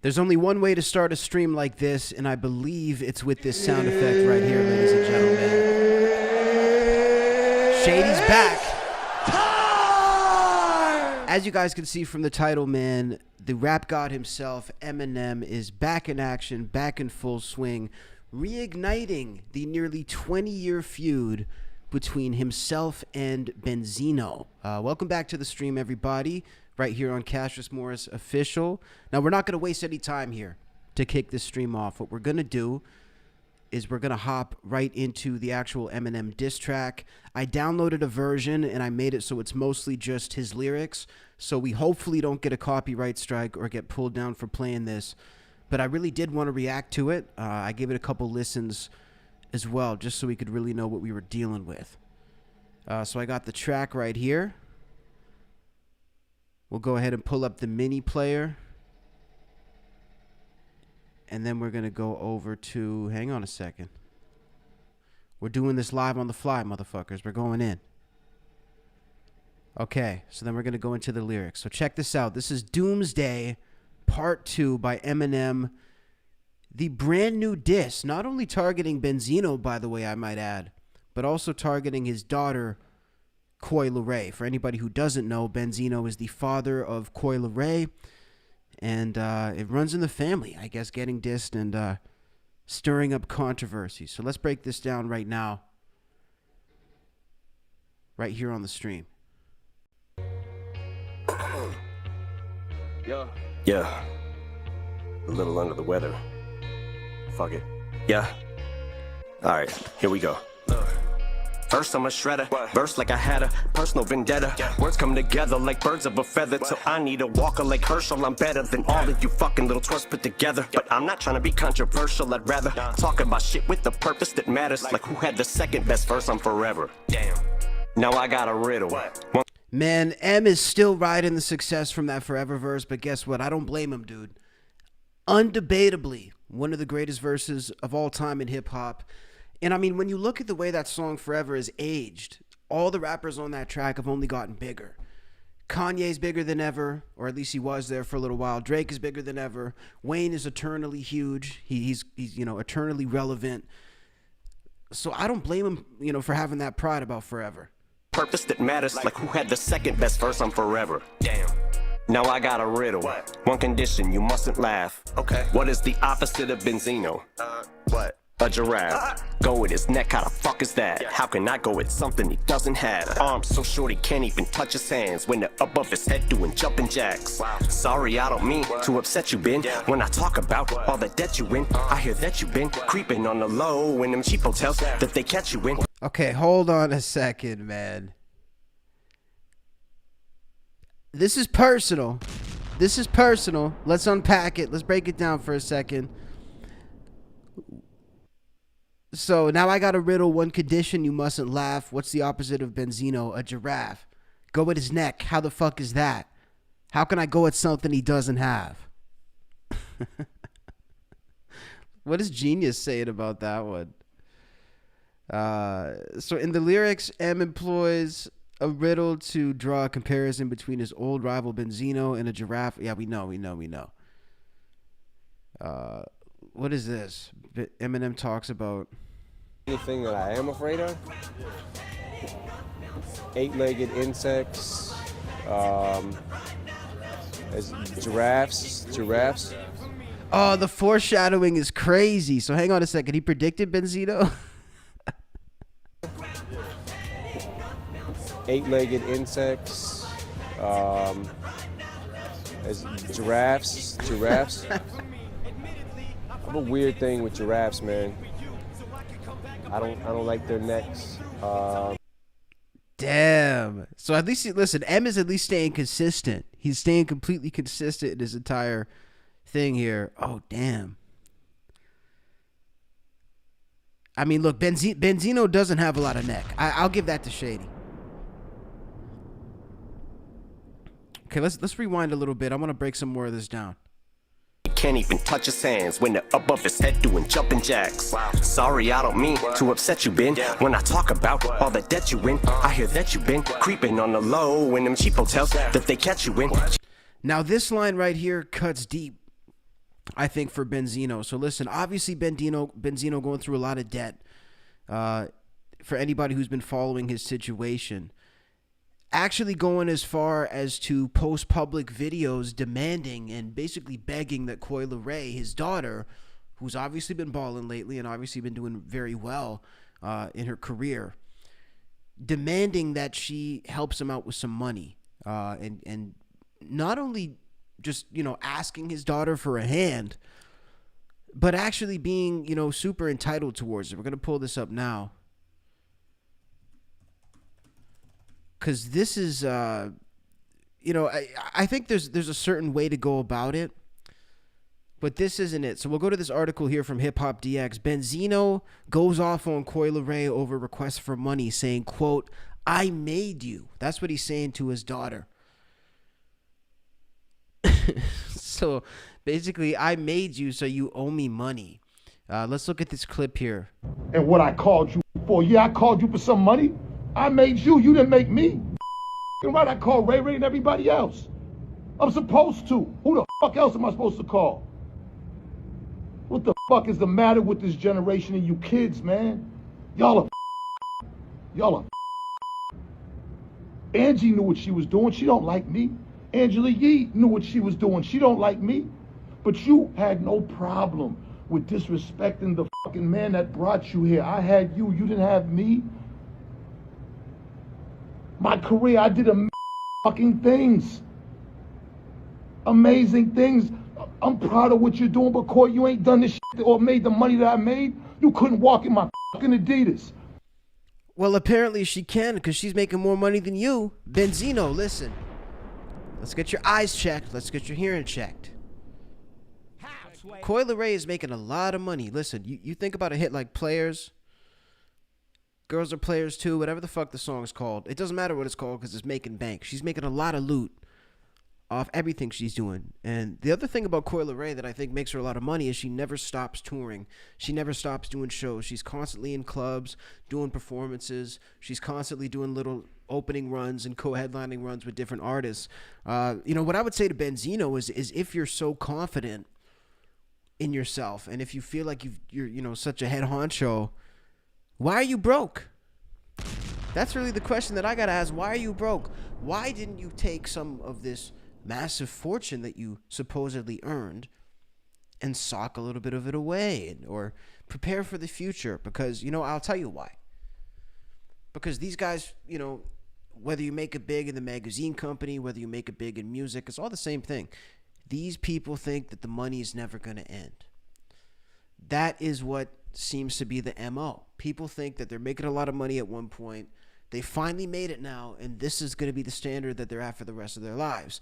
There's only one way to start a stream like this, and I believe it's with this sound effect right here, ladies and gentlemen. Shady's back. As you guys can see from the title, man, the rap god himself, Eminem, is back in action, back in full swing, reigniting the nearly 20-year feud between himself and Benzino. Welcome back to the stream, everybody, right here on Cassius Morris Official. Now, we're not going to waste any time here to kick this stream off. What we're going to do is we're going to hop right into the actual Eminem diss track. I downloaded a version, and I made it so it's mostly just his lyrics, so we hopefully don't get a copyright strike or get pulled down for playing this. But I really did want to react to it. I gave it a couple listens as well, just so we could really know what we were dealing with. So I got the track right here. We'll go ahead and pull up the mini player. And then we're going to go over to... Hang on a second. We're doing this live on the fly, motherfuckers. We're going in. Okay, so then we're going to go into the lyrics. So check this out. This is Doomsday Part 2 by Eminem. The brand new diss, not only targeting Benzino, by the way, I might add, but also targeting his daughter, Coi Leray. For anybody who doesn't know, Benzino is the father of Coi Leray, and it runs in the family, I guess, getting dissed and stirring up controversy. So let's break this down right now, right here on the stream. Yeah. A little under the weather. Fuck it. Yeah. Alright, here we go. First I'm a shredder, burst like I had a personal vendetta. Words come together like birds of a feather. So I need a walker like Herschel. I'm better than all of you fucking little twerps put together. But I'm not trying to be controversial. I'd rather talk about shit with the purpose that matters. Like who had the second best verse on Forever. Damn. Now I got a riddle. Man, M is still riding the success from that Forever verse, but guess what? I don't blame him, dude. Undebatably, one of the greatest verses of all time in hip-hop. And I mean, when you look at the way that song Forever is aged, all the rappers on that track have only gotten bigger. Kanye's bigger than ever, or at least he was there for a little while. Drake is bigger than ever. Wayne is eternally huge. He's you know, eternally relevant. So I don't blame him, you know, for having that pride about Forever. Purpose that matters, like who had the second best verse on Forever. Damn. Now I got a riddle. One condition, you mustn't laugh. Okay. What is the opposite of Benzino? What? A giraffe. Go with his neck, how the fuck is that? How can I go with something he doesn't have? Arms so short he can't even touch his hands when they're above his head doing jumping jacks. Sorry, I don't mean to upset you, Ben. When I talk about all the debt you in, I hear that you've been creeping on the low in them cheap hotels that they catch you in. Okay, hold on a second, man. This is personal. This is personal. Let's unpack it. Let's break it down for a second. So now I got a riddle. One condition, you mustn't laugh. What's the opposite of Benzino? A giraffe. Go at his neck. How the fuck is that? How can I go at something he doesn't have? What is Genius saying about that one? So in the lyrics, M employs a riddle to draw a comparison between his old rival Benzino and a giraffe. Yeah, we know. What is this? Eminem talks about anything that I am afraid of. 8-legged insects, as giraffes. Oh, the foreshadowing is crazy. So hang on a second. He predicted Benzino? 8-legged insects, as giraffes. I have a weird thing with giraffes, man. I don't like their necks. Damn. So at least, listen, M is at least staying consistent. He's staying completely consistent in his entire thing here. Oh, damn. I mean, look, Benzino doesn't have a lot of neck. I'll give that to Shady. Okay, let's rewind a little bit. I want to break some more of this down. He can't even touch his hands when they're above his head doing jumping jacks. Sorry, I don't mean to upset you, Ben. When I talk about all the debt you in, I hear that you've been creeping on the low in them cheap hotels that they catch you in. Now this line right here cuts deep. I think, for Benzino. So listen, obviously Benzino going through a lot of debt. For anybody who's been following his situation, actually going as far as to post public videos demanding and basically begging that Coi Leray, his daughter, who's obviously been balling lately and obviously been doing very well in her career, demanding that she helps him out with some money, and not only just, asking his daughter for a hand, but actually being, super entitled towards it. We're going to pull this up now. Because this is, I think there's a certain way to go about it, but this isn't it. So we'll go to this article here from Hip Hop DX. Benzino goes off on Coi Leray over requests for money, saying, quote, "I made you." That's what he's saying to his daughter. So basically, I made you, so you owe me money. Let's look at this clip here. And what I called you for? Yeah, I called you for some money. I made you. You didn't make me. And right, I called Ray Ray and everybody else. I'm supposed to. Who the fuck else am I supposed to call? What the fuck is the matter with this generation and you kids, man? Y'all are Angie knew what she was doing. She don't like me. Angela Yee knew what she was doing. She don't like me. But you had no problem with disrespecting the fucking man that brought you here. I had you. You didn't have me. My career, I did fucking things. Amazing things. I'm proud of what you're doing, but Coi, you ain't done this shit or made the money that I made. You couldn't walk in my fucking Adidas. Well, apparently she can, because she's making more money than you. Benzino, listen. Let's get your eyes checked. Let's get your hearing checked. Coi Leray is making a lot of money. Listen, you think about a hit like Players. Girls Are Players Too, whatever the fuck the song's called. It doesn't matter what it's called because it's making bank. She's making a lot of loot off everything she's doing. And the other thing about Coi Leray that I think makes her a lot of money is she never stops touring. She never stops doing shows. She's constantly in clubs, doing performances. She's constantly doing little opening runs and co-headlining runs with different artists. What I would say to Benzino is if you're so confident in yourself and if you feel like you're such a head honcho, why are you broke? That's really the question that I gotta ask. Why are you broke? Why didn't you take some of this massive fortune that you supposedly earned and sock a little bit of it away or prepare for the future? Because, I'll tell you why. Because these guys, whether you make it big in the magazine company, whether you make it big in music, it's all the same thing. These people think that the money is never going to end. That is what seems to be the MO. People think that they're making a lot of money at one point. They finally made it now, and this is going to be the standard that they're at for the rest of their lives.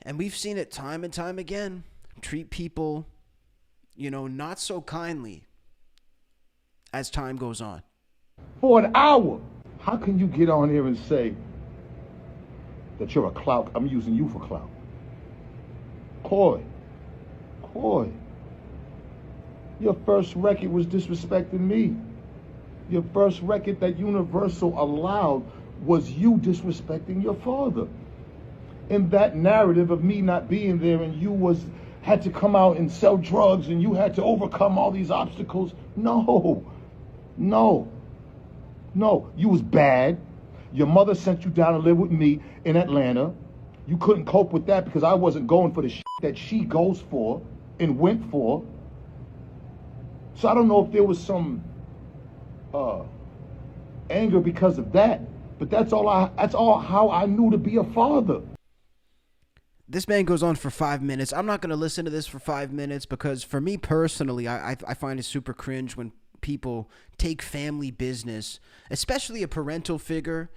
And we've seen it time and time again. Treat people, not so kindly as time goes on. For an hour. How can you get on here and say that you're a clout? I'm using you for clout. Coi. Your first record was disrespecting me. Your first record that Universal allowed was you disrespecting your father. In that narrative of me not being there and you had to come out and sell drugs and you had to overcome all these obstacles. No. You was bad. Your mother sent you down to live with me in Atlanta. You couldn't cope with that because I wasn't going for the shit that she goes for and went for. So I don't know if there was some anger because of that, but that's all how I knew to be a father. This man goes on for 5 minutes. I'm not going to listen to this for 5 minutes because for me personally, I find it super cringe when people take family business, especially a parental figure,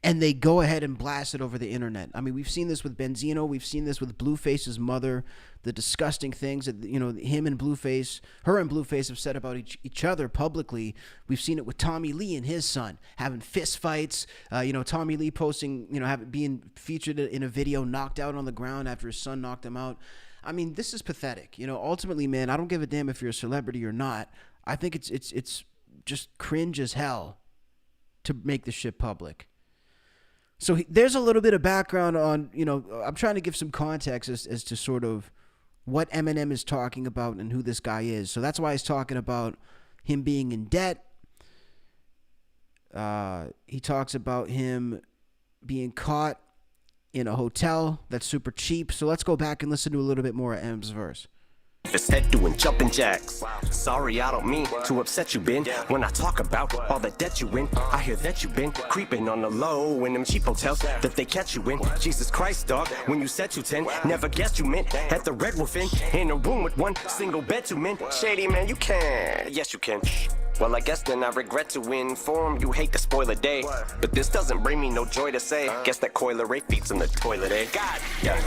and they go ahead and blast it over the internet. I mean, we've seen this with Benzino. We've seen this with Blueface's mother, the disgusting things that, him and Blueface, her and Blueface have said about each other publicly. We've seen it with Tommy Lee and his son having fist fights. Tommy Lee posting, being featured in a video knocked out on the ground after his son knocked him out. I mean, this is pathetic. Ultimately, man, I don't give a damn if you're a celebrity or not. I think it's just cringe as hell to make this shit public. So there's a little bit of background on, I'm trying to give some context as to sort of what Eminem is talking about and who this guy is. So that's why he's talking about him being in debt. He talks about him being caught in a hotel that's super cheap. So let's go back and listen to a little bit more of M's verse. His head doing jumping jacks. Sorry, I don't mean to upset you, Ben. When I talk about all the debt you in, I hear that you been creeping on the low in them cheap hotels that they catch you in. Jesus Christ, dog, when you said you 10, never guessed you meant at the Red Wolf Inn, in a room with one single bed to men. Shady man, you can. Yes, you can. Well, I guess then I regret to inform you hate to spoil the day, but this doesn't bring me no joy to say. Guess that Coi Leray feeds in the toilet, eh? God, yeah.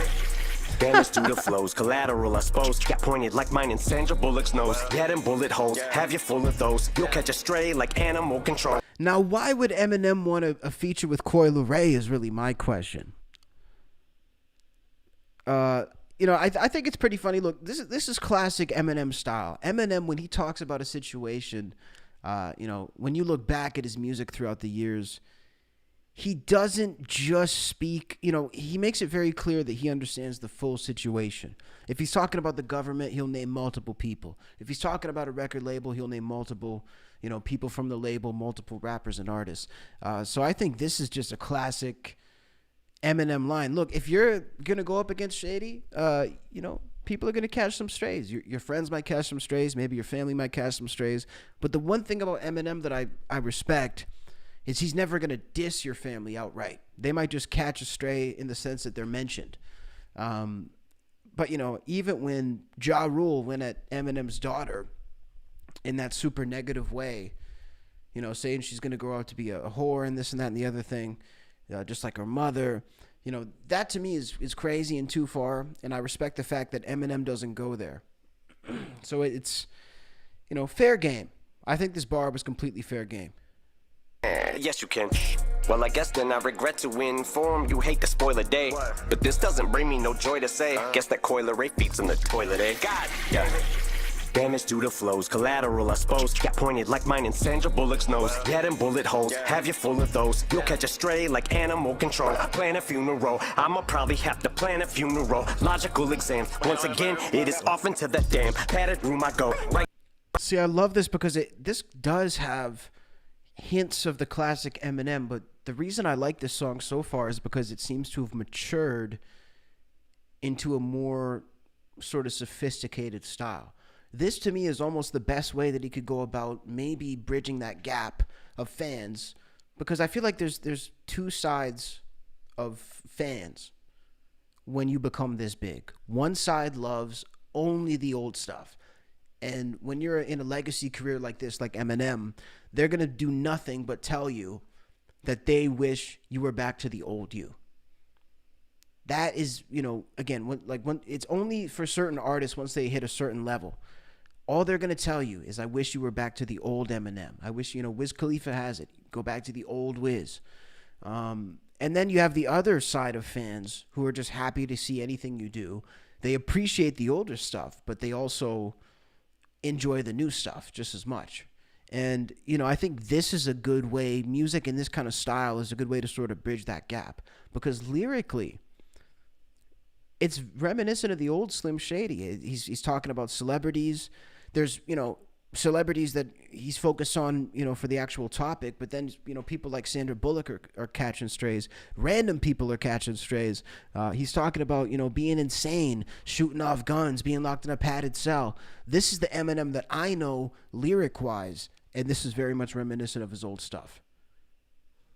Damage to the flows, collateral I suppose. Got pointed like mine in Sandra Bullock's nose. Head and bullet holes, have you full of those. You'll catch a stray like animal control. Now, why would Eminem want a feature with Coi Leray is really my question. I think it's pretty funny. Look, this is classic Eminem style. Eminem, when he talks about a situation, when you look back at his music throughout the years, he doesn't just speak, he makes it very clear that he understands the full situation. If he's talking about the government, he'll name multiple people. If he's talking about a record label, he'll name multiple, people from the label, multiple rappers and artists. So I think this is just a classic Eminem line. Look, if you're going to go up against Shady, people are going to catch some strays. Your friends might catch some strays. Maybe your family might catch some strays. But the one thing about Eminem that I respect is he's never going to diss your family outright. They might just catch a stray in the sense that they're mentioned. But, even when Ja Rule went at Eminem's daughter in that super negative way, saying she's going to grow up to be a whore and this and that and the other thing, just like her mother, that to me is crazy and too far. And I respect the fact that Eminem doesn't go there. So it's, fair game. I think this bar was completely fair game. Yes, you can. Well, I guess then I regret to inform you hate to spoil the day, but this doesn't bring me no joy to say. Guess that Coi Leray feeds in the toilet, eh? God, yeah. Damage to the flows, collateral I suppose. Got pointed like mine in Sandra Bullock's nose. Head and bullet holes, have you full of those. You'll catch a stray like animal control. Plan a funeral, I'ma probably have to plan a funeral. Logical exam, once again, it is off into the damn padded room I go. Right. See, I love this because this does have hints of the classic Eminem, but the reason I like this song so far is because it seems to have matured into a more sort of sophisticated style. This to me is almost the best way that he could go about maybe bridging that gap of fans, because I feel like there's two sides of fans when you become this big. One side loves only the old stuff. And when you're in a legacy career like this, like Eminem, they're going to do nothing but tell you that they wish you were back to the old you. That is, again, when it's only for certain artists once they hit a certain level. All they're going to tell you is, I wish you were back to the old Eminem. I wish, Wiz Khalifa has it. Go back to the old Wiz. And then you have the other side of fans who are just happy to see anything you do. They appreciate the older stuff, but they also enjoy the new stuff just as much. And, I think this is a good way, music in this kind of style is a good way to sort of bridge that gap. Because lyrically, it's reminiscent of the old Slim Shady. He's talking about celebrities. There's, celebrities that he's focused on, for the actual topic. But then, people like Sandra Bullock are catching strays. Random people are catching strays. He's talking about, being insane, shooting off guns, being locked in a padded cell. This is the Eminem that I know lyric-wise. And this is very much reminiscent of his old stuff.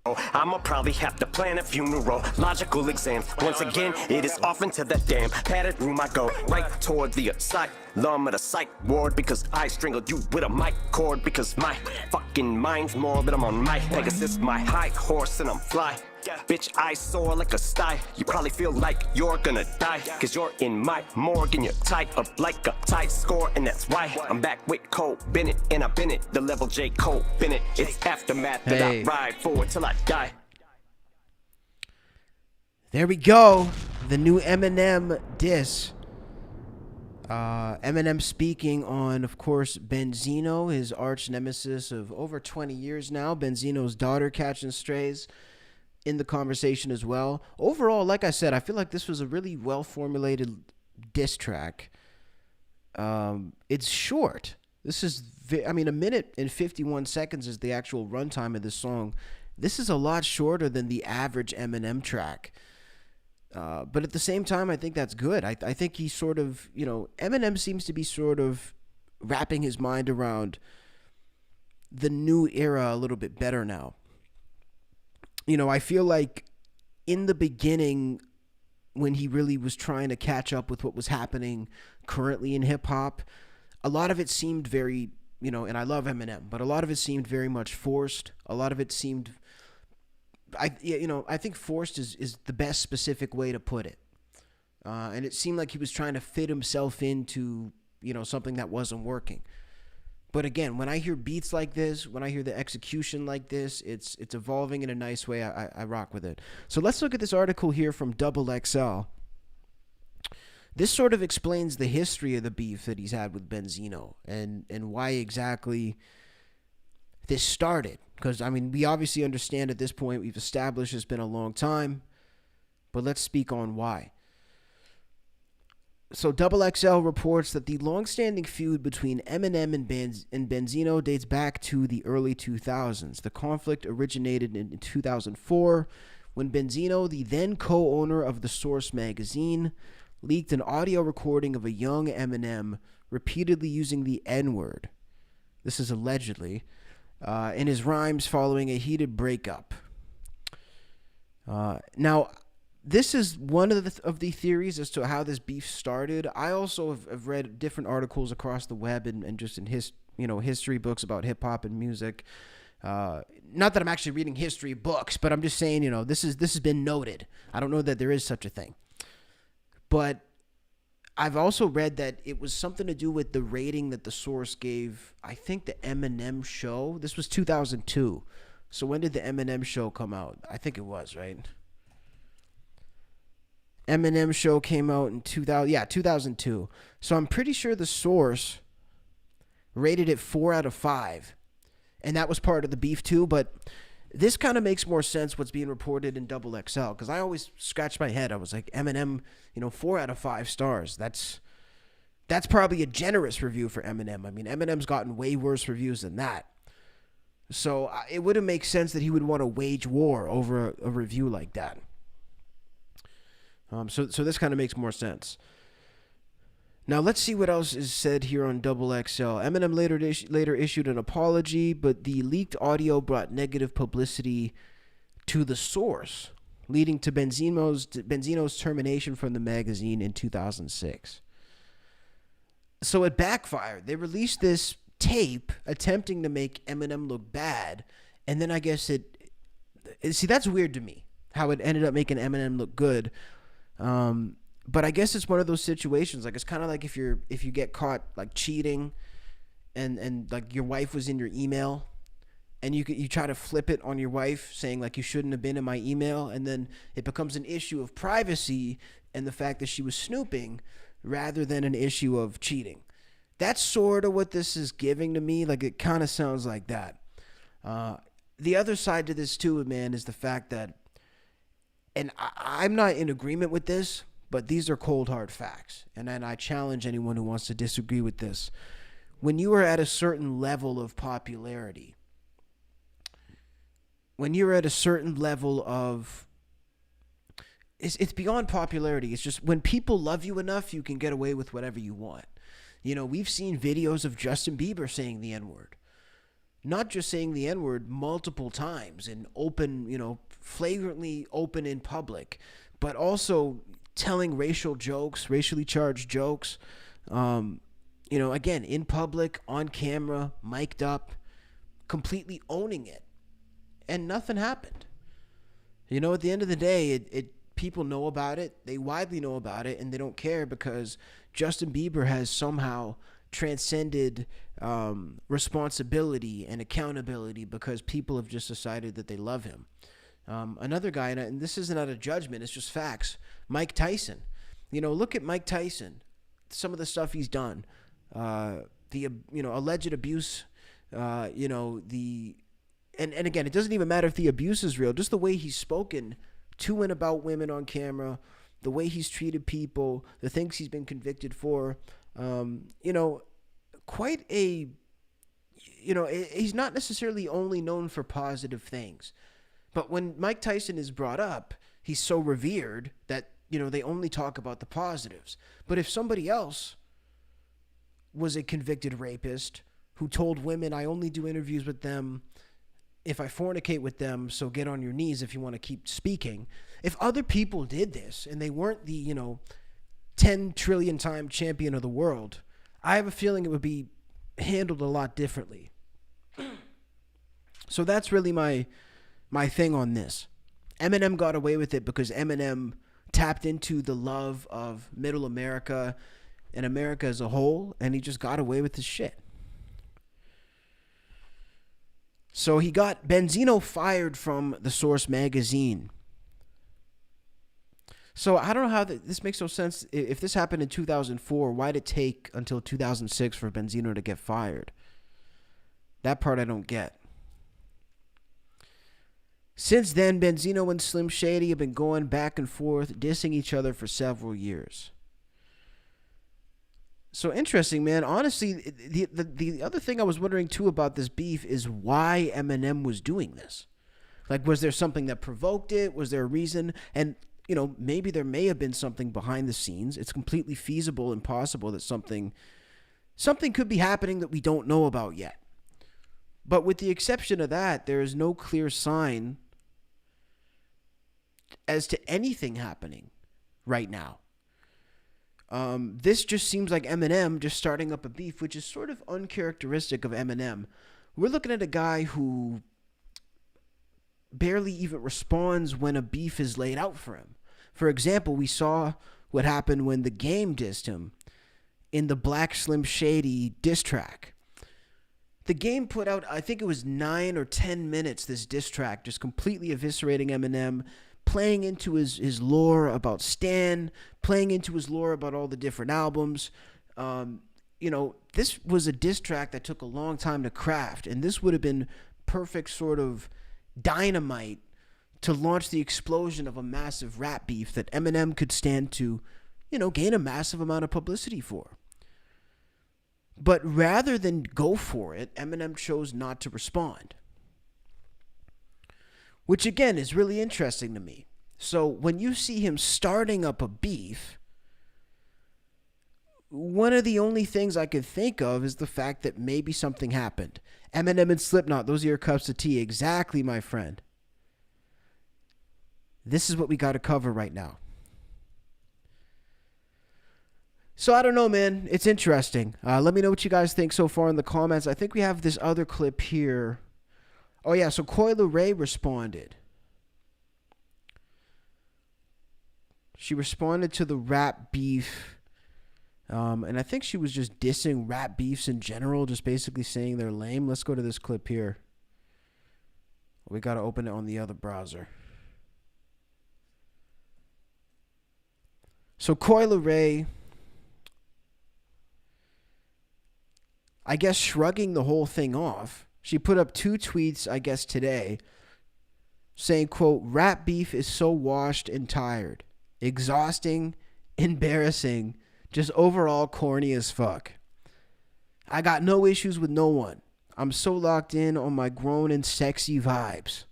I'ma probably have to plan a funeral. Logical exam, once again, it is off into that damn padded room I go. Right toward the asylum of the psych ward, because I strangled you with a mic cord. Because my fucking mind's morbid, I'm on my Pegasus, my high horse, and I'm fly. Bitch, I soar like a sty. You probably feel like you're gonna die, cause you're in my morgue and you're tied up like a tight score. And that's why I'm back with Cole Bennett, and I've been it, the level J. Cole Bennett. It's aftermath that I ride forward till I die. There we go. The new Eminem diss. Eminem speaking on, of course, Benzino, his arch nemesis of over 20 years now. Benzino's daughter catching strays in the conversation as well. Overall, like I said, I feel like this was a really well-formulated diss track. It's short. This is, I mean, a minute and 51 seconds is the actual runtime of this song. This is a lot shorter than the average Eminem track. But at the same time, I think that's good. I think he sort of, Eminem seems to be sort of wrapping his mind around the new era a little bit better now. I feel like in the beginning, when he really was trying to catch up with what was happening currently in hip hop, a lot of it seemed very, and I love Eminem, but a lot of it seemed very much forced. A lot of it seemed, I think forced is the best specific way to put it. And it seemed like he was trying to fit himself into, something that wasn't working. But again, when I hear beats like this, when I hear the execution like this, it's evolving in a nice way. I rock with it. So let's look at this article here from XXL. This sort of explains the history of the beef that he's had with Benzino and why exactly this started. Because, I mean, we obviously understand at this point, we've established it's been a long time, but let's speak on why. So XXL reports that the long-standing feud between Eminem and Benzino dates back to the early 2000s. The conflict originated in 2004 when Benzino, the then co-owner of The Source magazine, leaked an audio recording of a young Eminem repeatedly using the N-word. This is allegedly in his rhymes following a heated breakup. Now, this is one of the theories as to how this beef started. I also have read different articles across the web and just in history books about hip hop and music. Not that I'm actually reading history books, but I'm just saying, this has been noted. I don't know that there is such a thing. But I've also read that it was something to do with the rating that The Source gave, I think, the Eminem show. This was 2002. So when did the Eminem show come out? I think it was, right? Eminem show came out in 2002. So I'm pretty sure The Source rated it 4 out of 5. And that was part of the beef too, but this kind of makes more sense what's being reported in XXL, because I always scratched my head. I was like, Eminem, 4 out of 5 stars. That's probably a generous review for Eminem. I mean, Eminem's gotten way worse reviews than that. So it wouldn't make sense that he would want to wage war over a review like that. So this kind of makes more sense. Now let's see what else is said here on XXL. Eminem later issued an apology, but the leaked audio brought negative publicity to The Source, leading to Benzino's termination from the magazine in 2006. So it backfired. They released this tape attempting to make Eminem look bad, and then I guess that's weird to me, how it ended up making Eminem look good. But I guess it's one of those situations, like it's kind of like if you get caught like cheating and like your wife was in your email and you try to flip it on your wife saying like you shouldn't have been in my email, and then it becomes an issue of privacy and the fact that she was snooping rather than an issue of cheating. That's sort of what this is giving to me. Like it kind of sounds like that. The other side to this too, man, is the fact that, and I'm not in agreement with this, but these are cold, hard facts. And then I challenge anyone who wants to disagree with this. When you are at a certain level of popularity, when you're at a certain level of, it's beyond popularity. It's just when people love you enough, you can get away with whatever you want. We've seen videos of Justin Bieber saying the N-word. Not just saying the N-word multiple times and open, flagrantly open in public, but also telling racially charged jokes, again, in public, on camera, mic'd up, completely owning it. And nothing happened. At the end of the day, people know about it, they widely know about it, and they don't care because Justin Bieber has somehow transcended responsibility and accountability because people have just decided that they love him. Another guy, and this isn't out of judgment, it's just facts, Mike Tyson. Look at Mike Tyson, some of the stuff he's done, the alleged abuse, and again, it doesn't even matter if the abuse is real, just the way he's spoken to and about women on camera, the way he's treated people, the things he's been convicted for. You know, quite a, you know, he's not necessarily only known for positive things. But when Mike Tyson is brought up, he's so revered that, you know, they only talk about the positives. But if somebody else was a convicted rapist who told women, I only do interviews with them if I fornicate with them, so get on your knees if you want to keep speaking. If other people did this and they weren't the, you know, 10 trillion time champion of the world, I have a feeling it would be handled a lot differently. So that's really my thing on this. Eminem got away with it because Eminem tapped into the love of middle America and America as a whole, and he just got away with his shit. So he got Benzino fired from the Source magazine. So I don't know how this makes no sense. If this happened in 2004, why did it take until 2006 for Benzino to get fired? That part I don't get. Since then, Benzino and Slim Shady have been going back and forth, dissing each other for several years. So interesting, man. Honestly, the other thing I was wondering too about this beef is why Eminem was doing this. Like, was there something that provoked it? Was there a reason? And, you know, maybe there may have been something behind the scenes. It's completely feasible and possible that something could be happening that we don't know about yet. But with the exception of that, there is no clear sign as to anything happening right now. This just seems like Eminem just starting up a beef, which is sort of uncharacteristic of Eminem. We're looking at a guy who barely even responds when a beef is laid out for him. For example, we saw what happened when The Game dissed him in the Black Slim Shady diss track. The Game put out, I think it was 9 or 10 minutes, this diss track, just completely eviscerating Eminem, playing into his lore about Stan, playing into his lore about all the different albums. You know, this was a diss track that took a long time to craft, and this would have been perfect sort of dynamite to launch the explosion of a massive rap beef that Eminem could stand to, you know, gain a massive amount of publicity for. But rather than go for it, Eminem chose not to respond. Which, again, is really interesting to me. So when you see him starting up a beef, one of the only things I could think of is the fact that maybe something happened. Eminem and Slipknot, those are your cups of tea. Exactly, my friend. This is what we got to cover right now. So I don't know, man. It's interesting. Let me know what you guys think so far in the comments. I think we have this other clip here. Oh, yeah, so Coi Leray responded. She responded to the rap beef. And I think she was just dissing rap beefs in general, just basically saying they're lame. Let's go to this clip here. We got to open it on the other browser. So Coi Leray, I guess shrugging the whole thing off, she put up 2 tweets, I guess today, saying, quote, rap beef is so washed and tired, exhausting, embarrassing, just overall corny as fuck. I got no issues with no one. I'm so locked in on my grown and sexy vibes.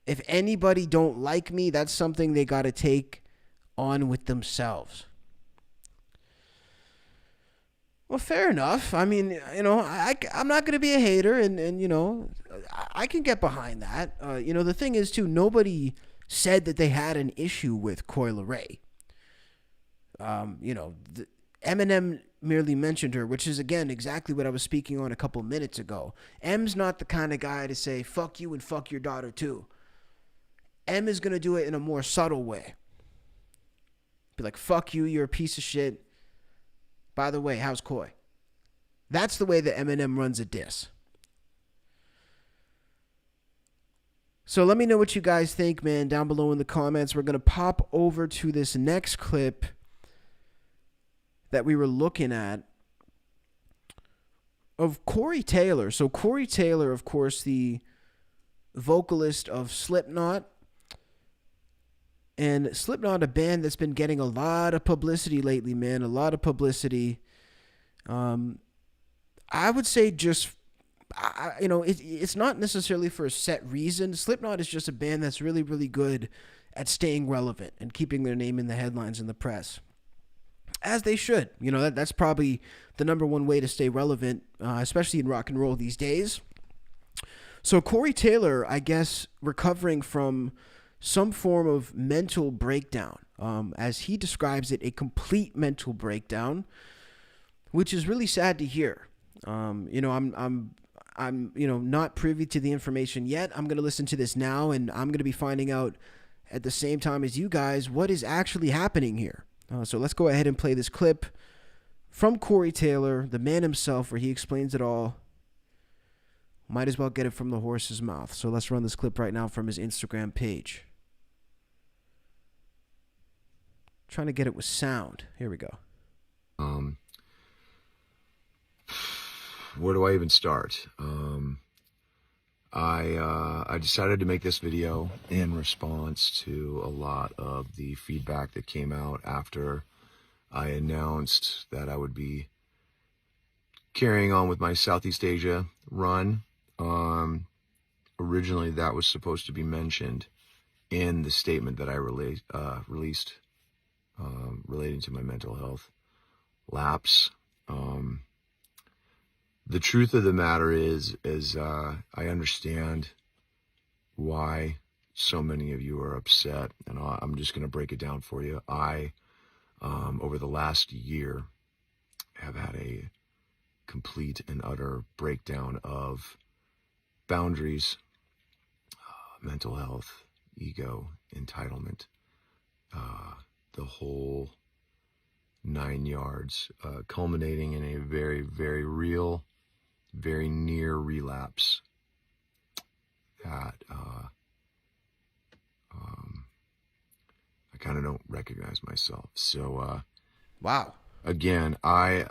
If anybody don't like me, that's something they got to take on with themselves. Well, fair enough. I mean, you know, I'm not going to be a hater, and you know, I can get behind that. You know, the thing is, too, nobody said that they had an issue with Coi Leray. You know, Eminem merely mentioned her, which is, again, exactly what I was speaking on a couple minutes ago. M's not the kind of guy to say, fuck you and fuck your daughter, too. M is going to do it in a more subtle way. Be like, fuck you, you're a piece of shit. By the way, how's Coi? That's the way that Eminem runs a diss. So let me know what you guys think, man, down below in the comments. We're going to pop over to this next clip that we were looking at of Corey Taylor. So Corey Taylor, of course, the vocalist of Slipknot And Slipknot, a band that's been getting a lot of publicity lately, man, a lot of publicity. I would say just, it's not necessarily for a set reason. Slipknot is just a band that's really, really good at staying relevant and keeping their name in the headlines in the press. As they should. That's probably the number one way to stay relevant, especially in rock and roll these days. So Corey Taylor, I guess, recovering from some form of mental breakdown, as he describes it, a complete mental breakdown, which is really sad to hear. I'm not privy to the information yet. I'm going to listen to this now, and I'm going to be finding out at the same time as you guys what is actually happening here. So let's go ahead and play this clip from Corey Taylor, the man himself, where he explains it all. Might as well get it from the horse's mouth. So let's run this clip right now from his Instagram page. Trying to get it with sound. Here we go. Where do I even start? I decided to make this video in response to a lot of the feedback that came out after I announced that I would be carrying on with my Southeast Asia run. Originally, that was supposed to be mentioned in the statement that I released relating to my mental health lapse. The truth of the matter is I understand why so many of you are upset, and I'm just going to break it down for you. I, over the last year, have had a complete and utter breakdown of boundaries, mental health, ego, entitlement, the whole 9 yards, culminating in a very, very real, very near relapse that I kind of don't recognize myself. So, Wow. Again, I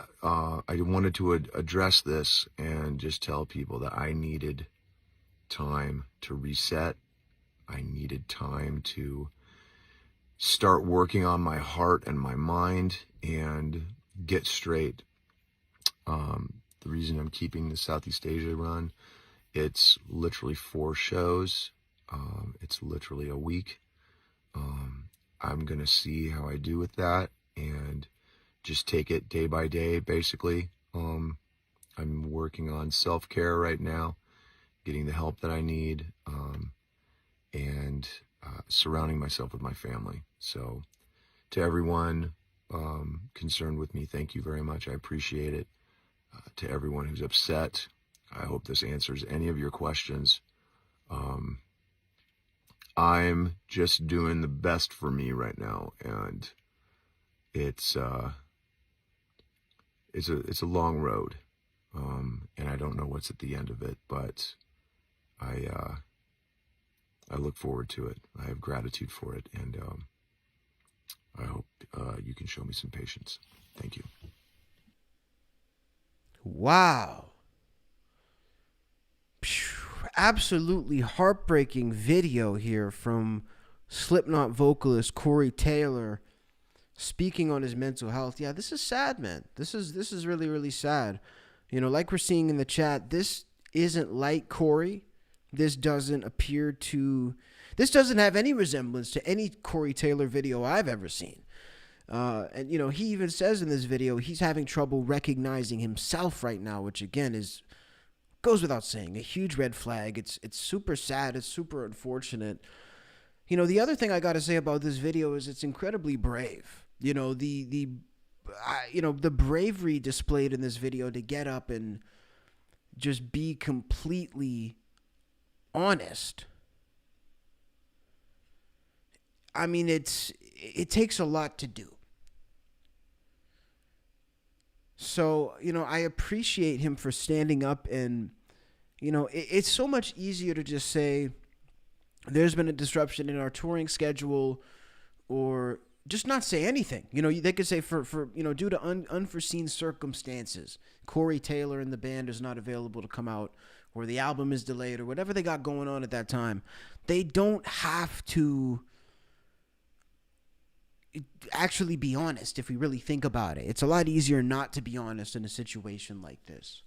wanted to address this and just tell people that I needed time to reset. I needed time to start working on my heart and my mind and get straight. The reason I'm keeping the Southeast Asia run, it's literally 4 shows. It's literally a week. I'm going to see how I do with that and just take it day by day, basically. I'm working on self-care right now, getting the help that I need, and surrounding myself with my family. So to everyone concerned with me, thank you very much. I appreciate it. To everyone who's upset, I hope this answers any of your questions. I'm just doing the best for me right now, and it's a long road, and I don't know what's at the end of it, but I look forward to it. I have gratitude for it, and I hope you can show me some patience. Thank you. Wow. Absolutely heartbreaking video here from Slipknot vocalist Corey Taylor speaking on his mental health. Yeah, this is sad, man. This is really, really sad. Like we're seeing in the chat, this isn't like Corey. This doesn't have any resemblance to any Corey Taylor video I've ever seen. And he even says in this video he's having trouble recognizing himself right now, which again goes without saying, a huge red flag. It's super sad. It's super unfortunate. The other thing I got to say about this video is it's incredibly brave. The bravery displayed in this video to get up and just be completely honest. I mean, it takes a lot to do. So, I appreciate him for standing up, and, it's so much easier to just say there's been a disruption in our touring schedule, or just not say anything. They could say for due to unforeseen circumstances, Corey Taylor and the band is not available to come out, or the album is delayed, or whatever they got going on at that time. They don't have to actually be honest if we really think about it. It's a lot easier not to be honest in a situation like this.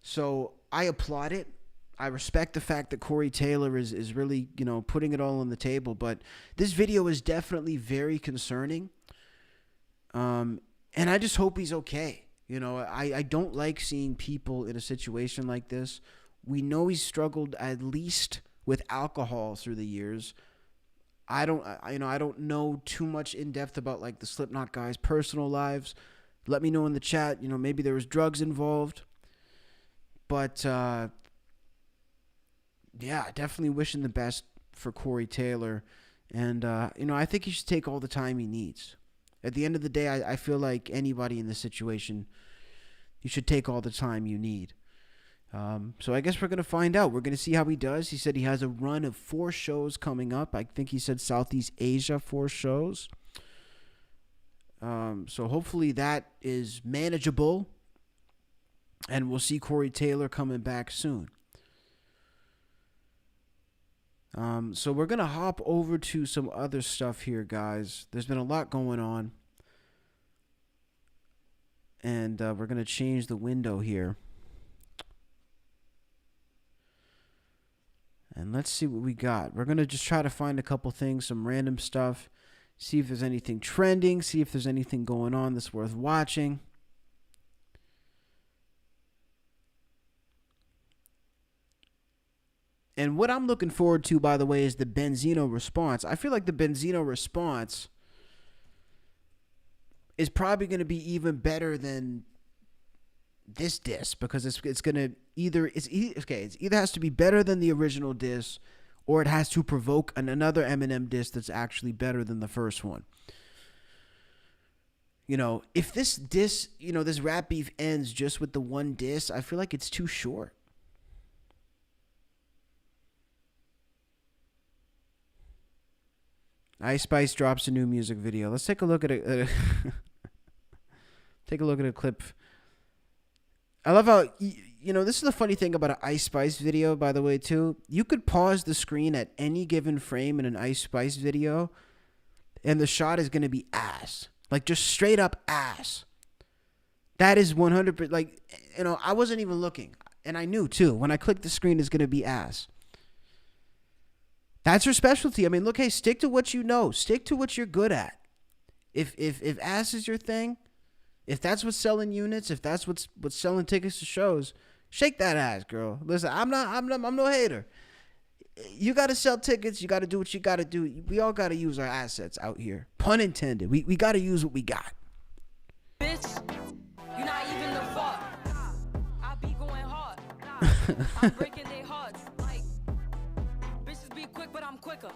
So I applaud it. I respect the fact that Corey Taylor is really, putting it all on the table. But this video is definitely very concerning. And I just hope he's okay. I don't like seeing people in a situation like this. We know he's struggled at least with alcohol through the years. I don't know too much in depth about like the Slipknot guys' personal lives. Let me know in the chat. Maybe there was drugs involved. But yeah, definitely wishing the best for Corey Taylor. And, I think he should take all the time he needs. At the end of the day, I feel like anybody in this situation, you should take all the time you need. So I guess we're going to find out. We're going to see how he does. He said he has a run of 4 shows coming up. I think he said Southeast Asia, 4 shows. So hopefully that is manageable. And we'll see Corey Taylor coming back soon. So we're going to hop over to some other stuff here, guys. There's been a lot going on. And we're going to change the window here. And let's see what we got. We're going to just try to find a couple things, some random stuff. See if there's anything trending. See if there's anything going on that's worth watching. And what I'm looking forward to, by the way, is the Benzino response. I feel like the Benzino response is probably going to be even better than this diss, because it's going to either has to be better than the original diss, or it has to provoke another Eminem diss that's actually better than the first one. If this diss, this rap beef ends just with the one diss, I feel like it's too short. Ice Spice drops a new music video. Let's take a look at a take a look at a clip. I love how this is the funny thing about an Ice Spice video, by the way, too. You could pause the screen at any given frame in an Ice Spice video, and the shot is going to be ass, like just straight up ass. That is 100%. Like, I wasn't even looking, and I knew too when I clicked the screen is going to be ass. That's her specialty. I mean, look, hey, stick to what you know. Stick to what you're good at. If ass is your thing, if that's what's selling units, if that's what's selling tickets to shows, shake that ass, girl. Listen, I'm no hater. You got to sell tickets. You got to do what you got to do. We all got to use our assets out here. Pun intended. We got to use what we got. Bitch, you're not even the fuck. I be going hard. I'm breaking their hearts. Like, bitches be quick, but I'm quicker.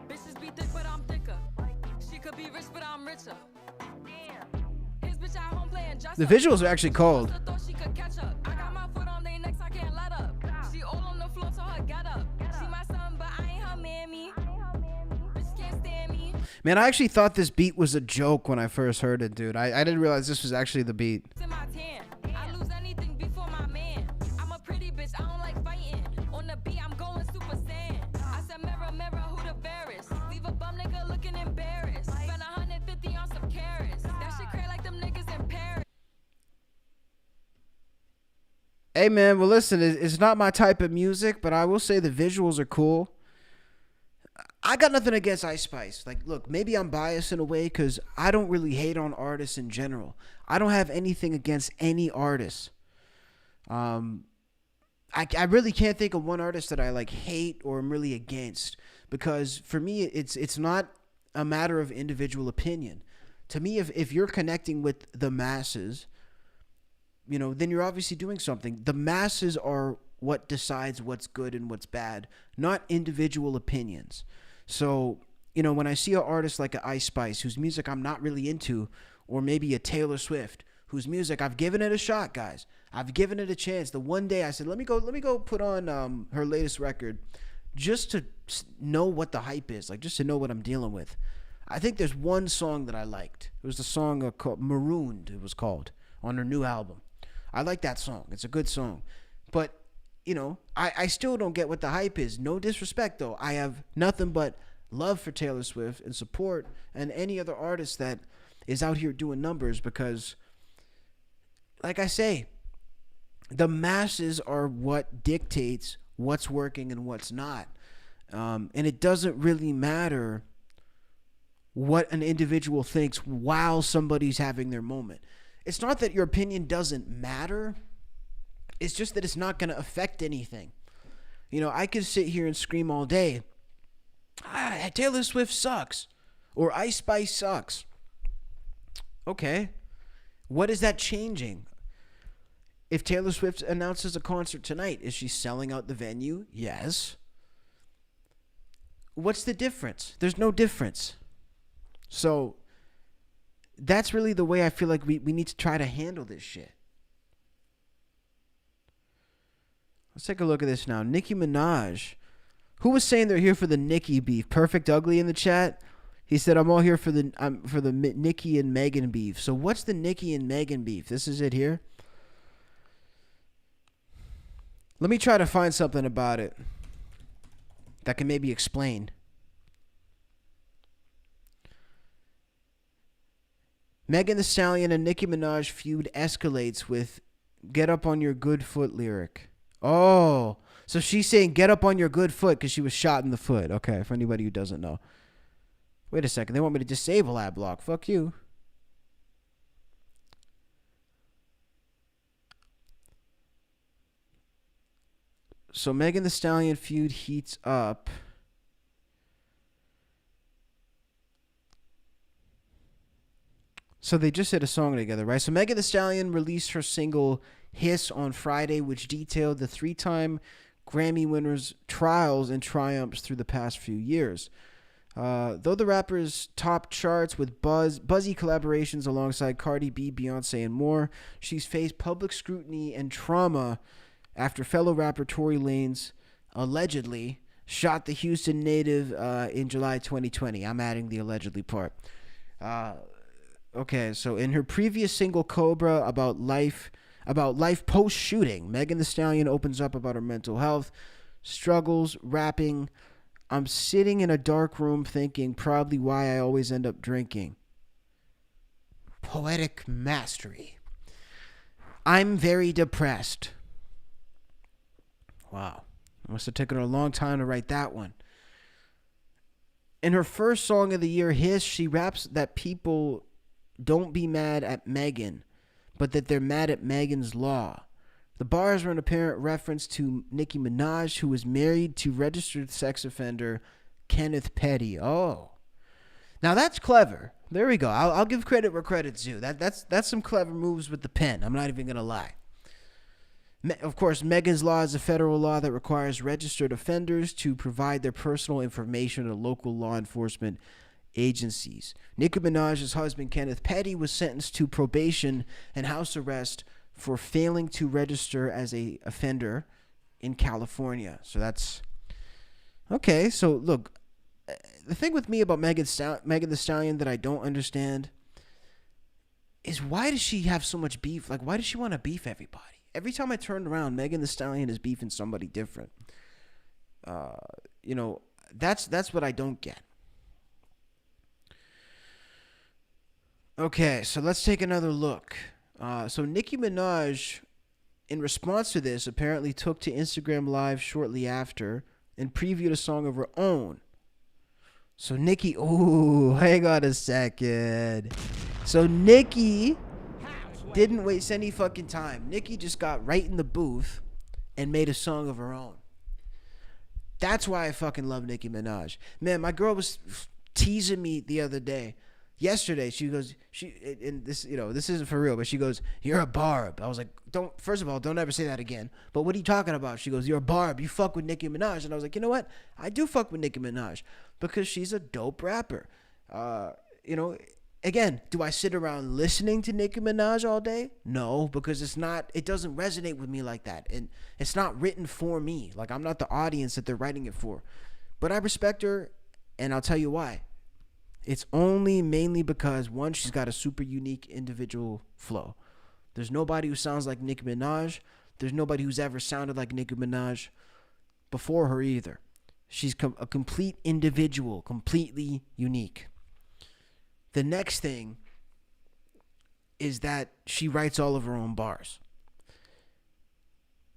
Bitches be thick, but I'm thicker. She could be rich, but I'm richer. His bitch at home playing just The visuals are actually cold. thought she could catch up. I got my foot on their necks, I can't let up. She all on the floor, so her get up. She my son, but I ain't her mammy. Bitch can't stand me. Man, I actually thought this beat was a joke when I first heard it, dude. I didn't realize this was actually the beat. In my tan. I lose anything before my man. I'm a pretty bitch, I don't like fighting. On the beat, I'm going super saiyan. I said, mirror, mirror, who the fairest? Leave a bum nigga looking embarrassed. Spend 150 on some carrots. That shit cray like them niggas in Paris. Hey, man, well, listen, it's not my type of music, but I will say the visuals are cool. I got nothing against Ice Spice. Like, look, maybe I'm biased in a way because I don't really hate on artists in general. I don't have anything against any artist. I really can't think of one artist that I like hate or am really against, because for me it's not a matter of individual opinion. To me, if you're connecting with the masses, then you're obviously doing something. The masses are what decides what's good and what's bad, not individual opinions. So, when I see an artist like an Ice Spice, whose music I'm not really into, or maybe a Taylor Swift, whose music I've given it a shot, guys. I've given it a chance. The one day I said, let me go put on her latest record, just to know what the hype is, like just to know what I'm dealing with. I think there's one song that I liked. It was the song called Marooned, it was called, on her new album. I like that song. It's a good song. But, I still don't get what the hype is. No disrespect, though. I have nothing but love for Taylor Swift and support and any other artist that is out here doing numbers, because, like I say, the masses are what dictates what's working and what's not. And it doesn't really matter what an individual thinks while somebody's having their moment. It's not that your opinion doesn't matter. It's just that it's not going to affect anything. You know, I could sit here and scream all day, Taylor Swift sucks, or Ice Spice sucks. Okay. What is that changing? If Taylor Swift announces a concert tonight, is she selling out the venue? Yes. What's the difference? There's no difference. So that's really the way I feel like we need to try to handle this shit. Let's take a look at this now. Nicki Minaj. Who was saying they're here for the Nicki beef? Perfect Ugly in the chat. He said, I'm all here for the Nicki and Megan beef. So what's the Nicki and Megan beef? This is it here. Let me try to find something about it that can maybe explain. Megan Thee Stallion and Nicki Minaj feud escalates with "Get up on your good foot" lyric. Oh, so she's saying "get up on your good foot" because she was shot in the foot. Okay, for anybody who doesn't know. Wait a second, they want me to disable ad block. Fuck you. So Megan Thee Stallion feud heats up. So they just did a song together, right? So Megan Thee Stallion released her single "Hiss" on Friday, which detailed the 3-time Grammy winner's trials and triumphs through the past few years. Though the rapper's topped charts with buzzy collaborations alongside Cardi B, Beyonce, and more, she's faced public scrutiny and trauma after fellow rapper Tory Lanez allegedly shot the Houston native in July 2020. I'm adding the allegedly part. Okay, so in her previous single "Cobra" about life post-shooting, Megan Thee Stallion opens up about her mental health struggles, rapping, "I'm sitting in a dark room thinking probably why I always end up drinking." Poetic mastery. "I'm very depressed." Wow. Must have taken her a long time to write that one. In her first song of the year, "Hiss," she raps that people don't be mad at Megan, but that they're mad at Megan's Law. The bars were an apparent reference to Nicki Minaj, who was married to registered sex offender Kenneth Petty. Oh. Now that's clever. There we go. I'll give credit where credit's due. That's some clever moves with the pen. I'm not even going to lie. Of course, Megan's Law is a federal law that requires registered offenders to provide their personal information to local law enforcement agencies. Nicki Minaj's husband, Kenneth Petty, was sentenced to probation and house arrest for failing to register as a offender in California. So that's okay. So look, the thing with me about Megan Thee Stallion that I don't understand is, why does she have so much beef? Like, why does she want to beef everybody? Every time I turn around, Megan Thee Stallion is beefing somebody different. That's what I don't get. Okay, so let's take another look. So Nicki Minaj, in response to this, apparently took to Instagram Live shortly after and previewed a song of her own. So Nicki, hang on a second. So Nicki didn't waste any fucking time. Nicki just got right in the booth and made a song of her own. That's why I fucking love Nicki Minaj. Man, my girl was teasing me the other day. Yesterday, she goes, this isn't for real, but she goes, "You're a barb." I was like, first of all, don't ever say that again. But what are you talking about? She goes, "You're a barb. You fuck with Nicki Minaj." And I was like, you know what? I do fuck with Nicki Minaj because she's a dope rapper. Again, do I sit around listening to Nicki Minaj all day? No, because it doesn't resonate with me like that. And it's not written for me. Like, I'm not the audience that they're writing it for. But I respect her, and I'll tell you why. It's only mainly because, one, she's got a super unique individual flow. There's nobody who sounds like Nicki Minaj. There's nobody who's ever sounded like Nicki Minaj before her either. She's a complete individual, completely unique. The next thing is that she writes all of her own bars.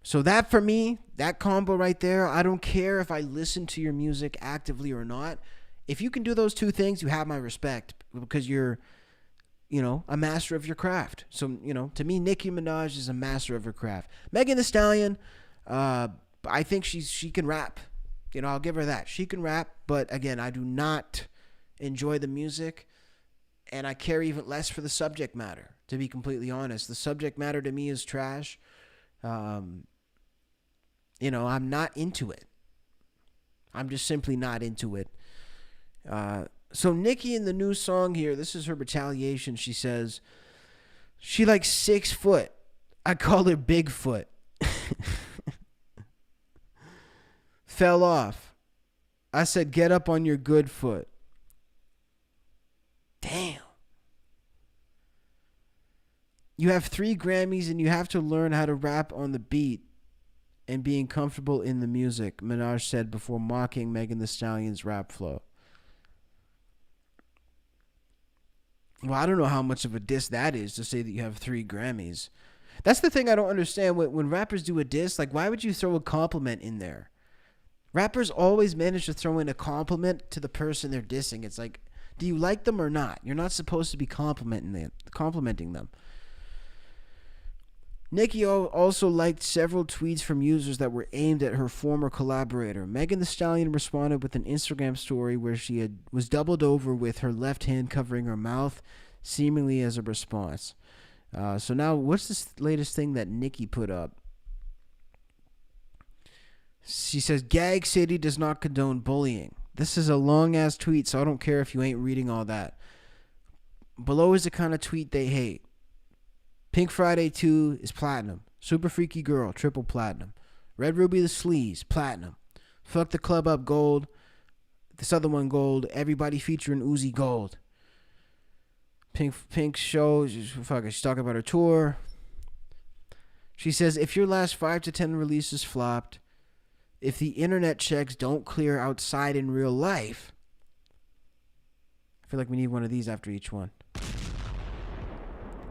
So that, for me, that combo right there, I don't care if I listen to your music actively or not. If you can do those two things, you have my respect, because you're, a master of your craft. So, to me, Nicki Minaj is a master of her craft. Megan Thee Stallion, I think she can rap. I'll give her that. She can rap, but again, I do not enjoy the music, and I care even less for the subject matter, to be completely honest. The subject matter to me is trash. I'm not into it. I'm just simply not into it. So Nicki, in the new song here, this is her retaliation. She says, she like 6 foot. I call her Bigfoot. Fell off. I said, get up on your good foot. Damn. You have 3 Grammys and you have to learn how to rap on the beat and being comfortable in the music, Minaj said before mocking Megan Thee Stallion's rap flow. Well, I don't know how much of a diss that is to say that you have 3 Grammys. That's the thing I don't understand. When rappers do a diss, like, why would you throw a compliment in there? Rappers always manage to throw in a compliment to the person they're dissing. It's like, do you like them or not? You're not supposed to be complimenting them. Nicki also liked several tweets from users that were aimed at her former collaborator. Megan Thee Stallion responded with an Instagram story where she was doubled over with her left hand covering her mouth, seemingly as a response. So now, what's this latest thing that Nicki put up? She says, Gag City does not condone bullying. This is a long-ass tweet, so I don't care if you ain't reading all that. Below is the kind of tweet they hate. Pink Friday 2 is platinum. Super Freaky Girl, triple platinum. Red Ruby the Sleaze, platinum. Fuck the Club Up, gold. This other one, gold. Everybody featuring Uzi, gold. Pink show, she's talking about her tour. She says, if your last 5 to 10 releases flopped, if the internet checks don't clear outside in real life, I feel like we need one of these after each one.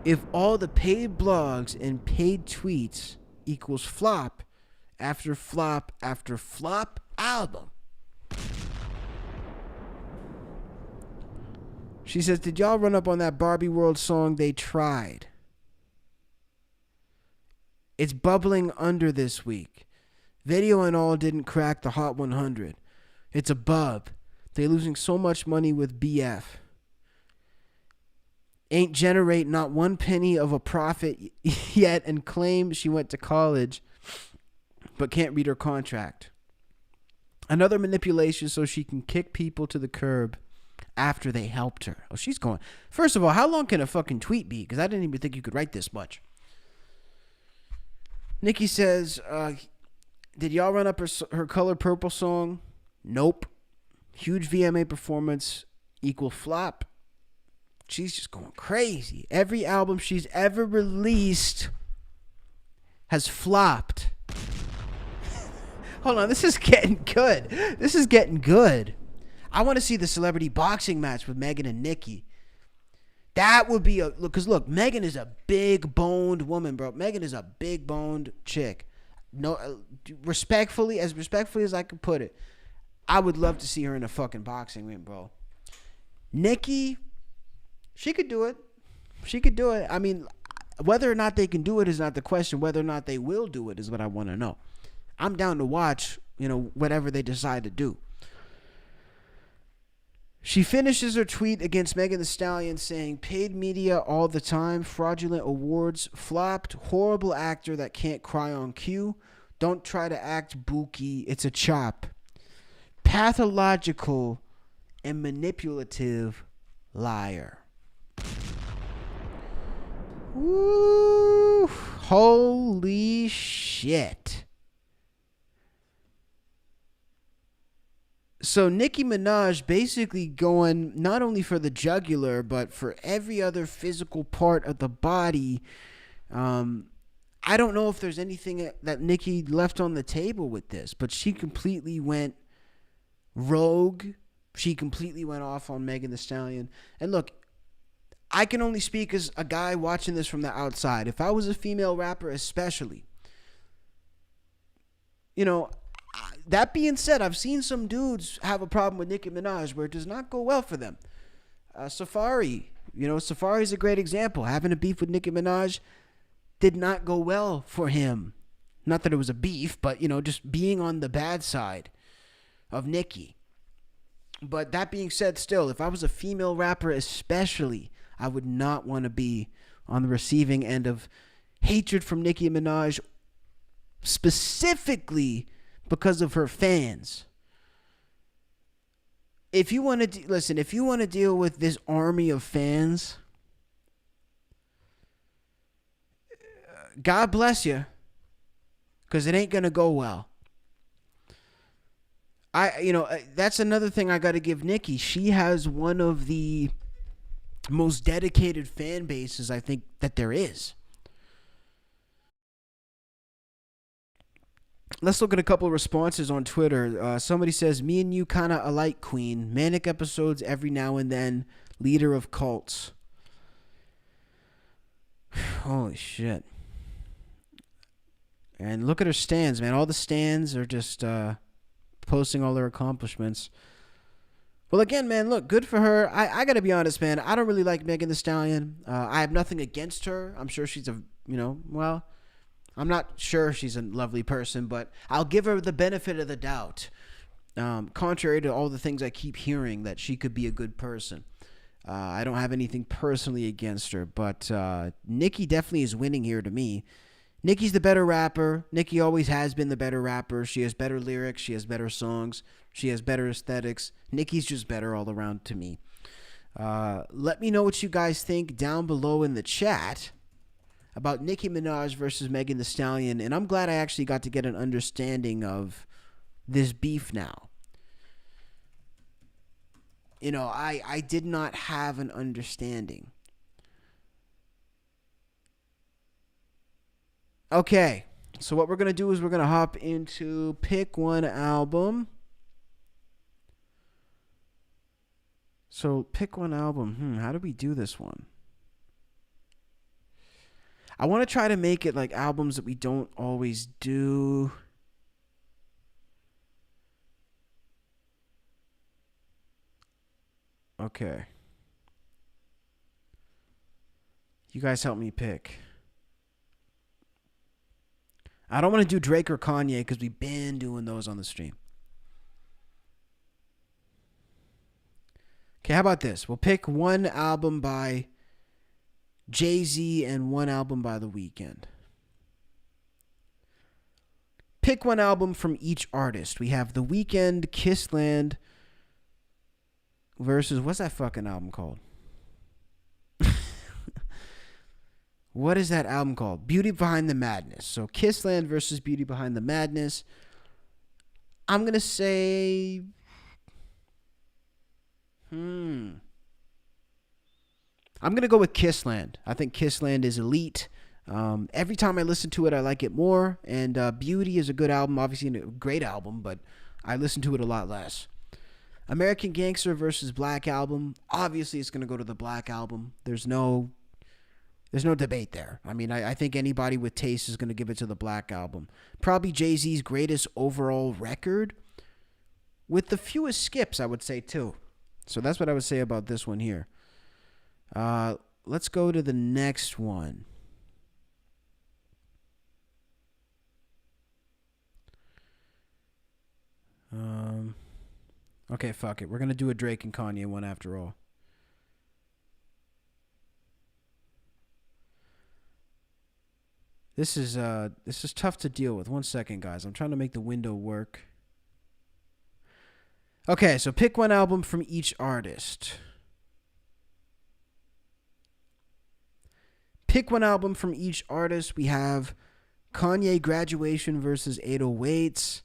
If all the paid blogs and paid tweets equals flop after flop after flop album. She says, did y'all run up on that Barbie World song They Tried? It's bubbling under this week. Video and all didn't crack the Hot 100. It's a bub. They losing so much money with BF. Ain't generate not 1 penny of a profit yet and claim she went to college but can't read her contract. Another manipulation so she can kick people to the curb after they helped her. Oh, she's going. First of all, how long can a fucking tweet be? Because I didn't even think you could write this much. Nicki says, did y'all run up her Color Purple song? Nope. Huge VMA performance equal flop. She's just going crazy. Every album she's ever released has flopped. Hold on, this is getting good. This is getting good. I want to see the celebrity boxing match with Megan and Nicki. That would be because look, Megan is a big boned woman, bro. Megan is a big boned chick. No, respectfully as I can put it, I would love to see her in a fucking boxing ring, bro. Nicki, she could do it. She could do it. I mean, whether or not they can do it is not the question. Whether or not they will do it is what I want to know. I'm down to watch, whatever they decide to do. She finishes her tweet against Megan Thee Stallion saying, paid media all the time, fraudulent awards, flopped, horrible actor that can't cry on cue, don't try to act booky, it's a chop. Pathological and manipulative liar. Woo! Holy shit. So Nicki Minaj basically going not only for the jugular, but for every other physical part of the body. I don't know if there's anything that Nicki left on the table with this, but she completely went Rogue, she completely went off on Megan Thee Stallion. And look, I can only speak as a guy watching this from the outside. If I was a female rapper especially, you know, that being said, I've seen some dudes have a problem with Nicki Minaj where it does not go well for them. Safari, Safari's a great example. Having a beef with Nicki Minaj did not go well for him. Not that it was a beef, but, just being on the bad side of Nicki. But that being said, still, if I was a female rapper especially, I would not want to be on the receiving end of hatred from Nicki Minaj, specifically because of her fans. If you want to if you want to deal with this army of fans, God bless you, because it ain't gonna go well. That's another thing I got to give Nicki. She has one of the most dedicated fan bases I think that there is. Let's look at a couple of responses on Twitter. Somebody says, me and you kind of alike, queen. Manic episodes every now and then. Leader of cults. Holy shit. And look at her stands, man. All the stands are just posting all their accomplishments. Well, again, man, look, good for her. I got to be honest, man. I don't really like Megan Thee Stallion. I have nothing against her. I'm sure she's I'm not sure she's a lovely person, but I'll give her the benefit of the doubt. Contrary to all the things I keep hearing, that she could be a good person. I don't have anything personally against her, but Nicki definitely is winning here to me. Nicki's the better rapper. Nicki always has been the better rapper. She has better lyrics. She has better songs. She has better aesthetics. Nicki's just better all around to me. Let me know what you guys think down below in the chat about Nicki Minaj versus Megan Thee Stallion, and I'm glad I actually got to get an understanding of this beef now. I did not have an understanding. Okay, so what we're going to do is we're going to hop into Pick One Album. So, Pick One Album. How do we do this one? I want to try to make it like albums that we don't always do. Okay. You guys help me pick. I don't want to do Drake or Kanye because we've been doing those on the stream. Okay, how about this? We'll pick one album by Jay-Z and one album by The Weeknd. Pick one album from each artist. We have The Weeknd, Kissland versus, what's that fucking album called? What is that album called? Beauty Behind the Madness. So Kissland versus Beauty Behind the Madness. I'm going to say... I'm going to go with Kissland. I think Kissland is elite. Every time I listen to it, I like it more. And Beauty is a good album. Obviously a great album, but I listen to it a lot less. American Gangster versus Black Album. Obviously, it's going to go to the Black Album. There's no debate there. I mean, I think anybody with taste is going to give it to the Black Album. Probably Jay-Z's greatest overall record, with the fewest skips, I would say, too. So that's what I would say about this one here. Let's go to the next one. Okay, fuck it. We're going to do a Drake and Kanye one after all. This is tough to deal with. 1 second, guys. I'm trying to make the window work. Okay, so pick one album from each artist. Pick one album from each artist. We have Kanye Graduation versus 808s.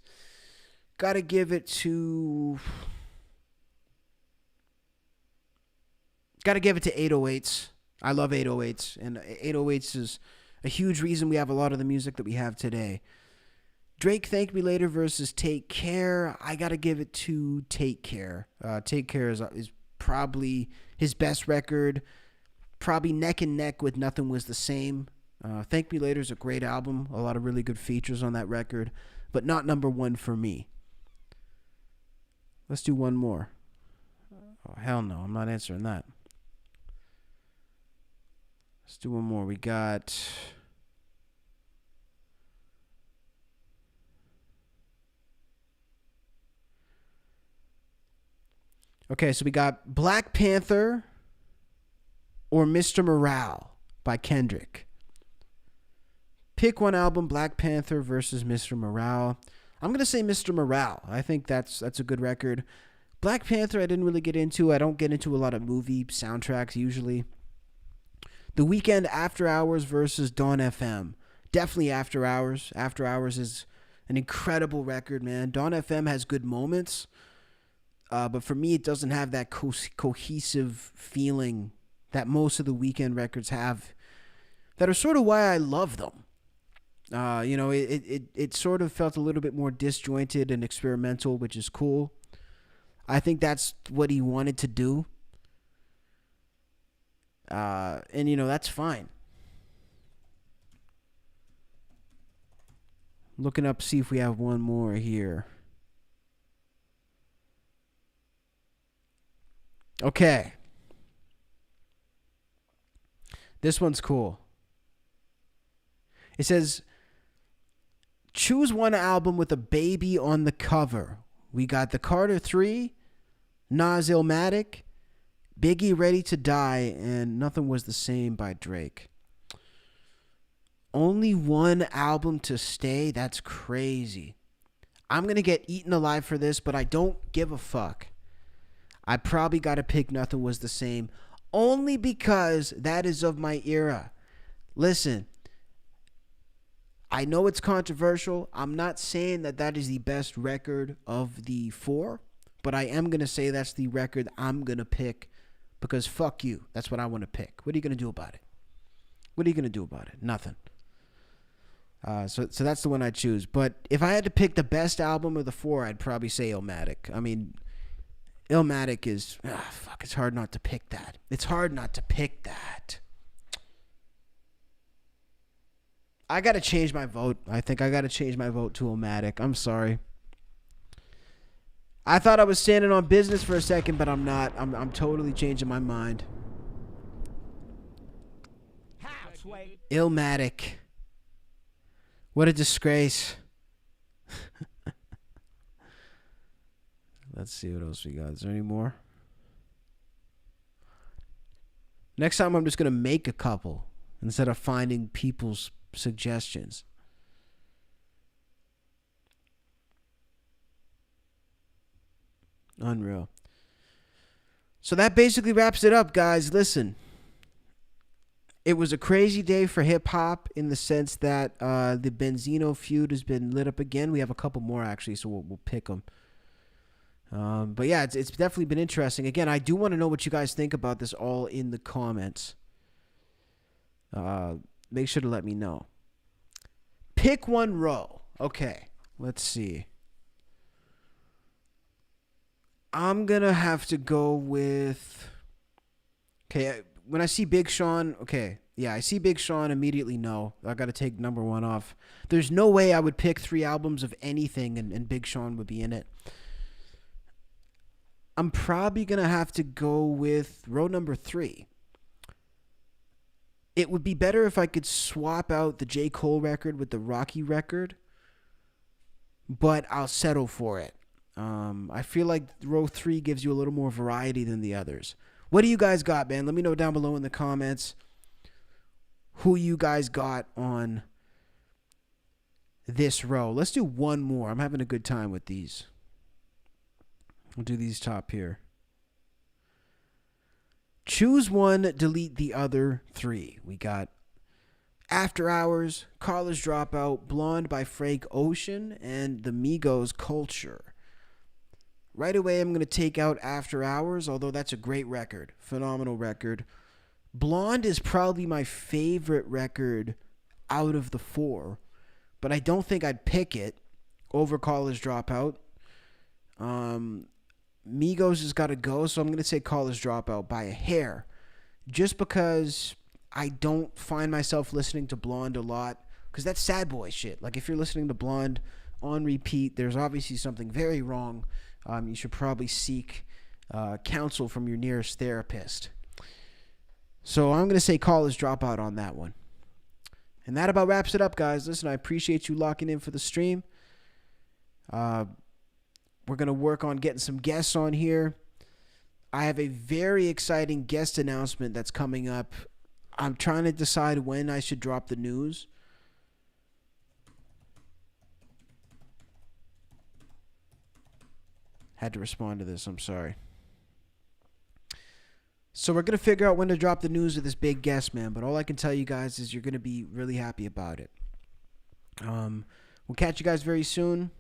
Gotta give it to 808s. I love 808s, and 808s is a huge reason we have a lot of the music that we have today. Drake, Thank Me Later versus Take Care. I got to give it to Take Care. Take Care is probably his best record. Probably neck and neck with Nothing Was the Same. Thank Me Later is a great album. A lot of really good features on that record. But not number one for me. Let's do one more. Oh, hell no. I'm not answering that. Let's do one more. We got... Okay, so we got Black Panther or Mr. Morale by Kendrick. Pick one album, Black Panther versus Mr. Morale. I'm going to say Mr. Morale. I think that's a good record. Black Panther I didn't really get into. I don't get into a lot of movie soundtracks usually. The Weeknd, After Hours versus Dawn FM. Definitely After Hours. After Hours is an incredible record, man. Dawn FM has good moments. But for me, it doesn't have that cohesive feeling that most of the Weeknd records have. That are sort of why I love them. It sort of felt a little bit more disjointed and experimental, which is cool. I think that's what he wanted to do. That's fine. Looking up, see if we have one more here. Okay. This one's cool. It says, choose one album with a baby on the cover. We got The Carter 3, Nas Illmatic, Biggie Ready to Die, and Nothing Was the Same by Drake. Only one album to stay? That's crazy. I'm going to get eaten alive for this, but I don't give a fuck. I probably got to pick Nothing Was the Same, only because that is of my era. Listen, I know it's controversial. I'm not saying that is the best record of the four, but I am going to say that's the record I'm going to pick because fuck you. That's what I want to pick. What are you going to do about it? What are you going to do about it? Nothing. So that's the one I choose. But if I had to pick the best album of the four, I'd probably say Illmatic. I mean, Illmatic is... it's hard not to pick that. It's hard not to pick that. I got to change my vote. I think I got to change my vote to Illmatic. I'm sorry. I thought I was standing on business for a second, but I'm not. I'm totally changing my mind. Illmatic. What a disgrace. Let's see what else we got. Is there any more? Next time I'm just going to make a couple instead of finding people's suggestions. Unreal. So that basically wraps it up, guys. Listen. It was a crazy day for hip-hop in the sense that the Benzino feud has been lit up again. We have a couple more, actually, so we'll pick them. But yeah, it's definitely been interesting. Again, I do want to know what you guys think about this all in the comments. Make sure to let me know. Pick one row. Okay, let's see. I'm going to have to go with... Okay, when I see Big Sean... Okay, yeah, I see Big Sean, immediately no. I got to take number one off. There's no way I would pick 3 albums of anything and Big Sean would be in it. I'm probably going to have to go with row number 3. It would be better if I could swap out the J. Cole record with the Rocky record, but I'll settle for it. I feel like row 3 gives you a little more variety than the others. What do you guys got, man? Let me know down below in the comments who you guys got on this row. Let's do one more. I'm having a good time with these. We'll do these top here. Choose one, delete the other 3. We got After Hours, College Dropout, Blonde by Frank Ocean, and the Migos Culture. Right away, I'm going to take out After Hours, although that's a great record. Phenomenal record. Blonde is probably my favorite record out of the 4, but I don't think I'd pick it. over College Dropout. Migos has got to go, so I'm going to say College Dropout by a hair. Just because I don't find myself listening to Blonde a lot. Because that's sad boy shit. Like, if you're listening to Blonde on repeat, there's obviously something very wrong. You should probably seek counsel from your nearest therapist. So I'm going to say College Dropout on that one. And that about wraps it up, guys. Listen, I appreciate you locking in for the stream. We're going to work on getting some guests on here. I have a very exciting guest announcement that's coming up. I'm trying to decide when I should drop the news. Had to respond to this. I'm sorry. So we're going to figure out when to drop the news of this big guest, man. But all I can tell you guys is you're going to be really happy about it. We'll catch you guys very soon.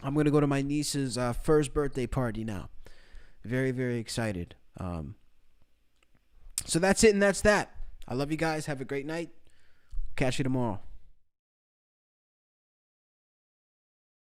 I'm going to go to my niece's first birthday party now. Very, very excited. So that's it and that's that. I love you guys. Have a great night. Catch you tomorrow.